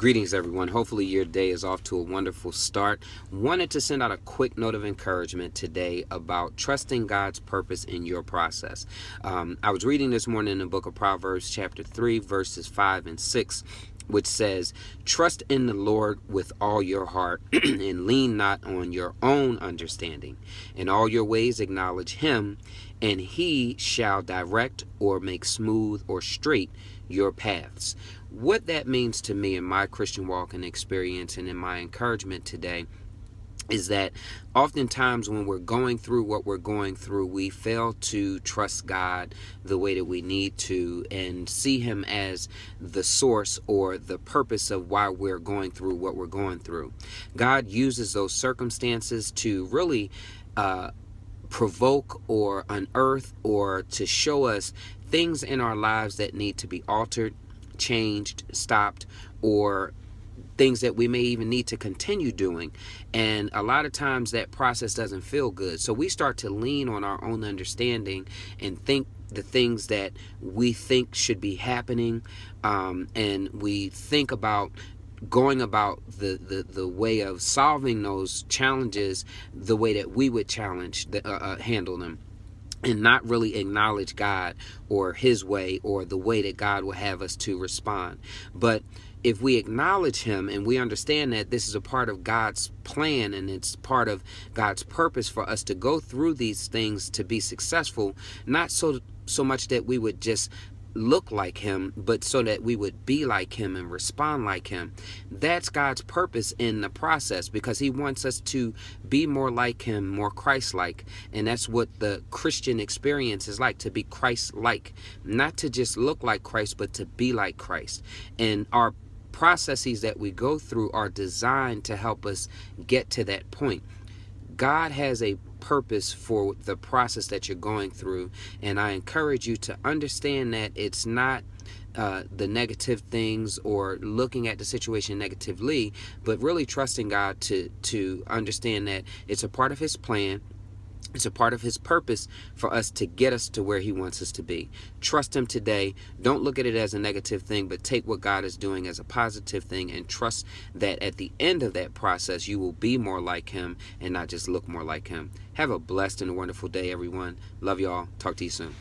Greetings, everyone. Hopefully, your day is off to a wonderful start. Wanted to send out a quick note of encouragement today about trusting God's purpose in your process. I was reading this morning in the book of Proverbs, chapter 3, verses 5 and 6, which says, "Trust in the Lord with all your heart and lean not on your own understanding. In all your ways acknowledge him, and he shall direct or make smooth or straight your paths." What that means to me in my Christian walk and experience and in my encouragement today is that oftentimes when we're going through what we're going through, we fail to trust God the way that we need to and see him as the source or the purpose of why we're going through what we're going through. God uses those circumstances to really provoke or unearth or to show us things in our lives that need to be altered, changed, stopped, or things that we may even need to continue doing. And a lot of times that process doesn't feel good. So we start to lean on our own understanding and think the things that we think should be happening. And we think about going about the way of solving those challenges the way that we would handle them, and not really acknowledge God or his way or the way that God will have us to respond. But if we acknowledge him and we understand that this is a part of God's plan and it's part of God's purpose for us to go through these things to be successful, not so much that we would just look like him, but so that we would be like him and respond like him. That's God's purpose in the process, because he wants us to be more like him, more Christ-like. And that's what the Christian experience is like, to be Christ-like, not to just look like Christ, but to be like Christ. And our processes that we go through are designed to help us get to that point. God has a purpose for the process that you're going through, and I encourage you to understand that it's not the negative things or looking at the situation negatively, but really trusting God to understand that it's a part of his plan. It's a part of his purpose for us to get us to where he wants us to be. Trust him today. Don't look at it as a negative thing, but take what God is doing as a positive thing and trust that at the end of that process, you will be more like him and not just look more like him. Have a blessed and wonderful day, everyone. Love y'all. Talk to you soon.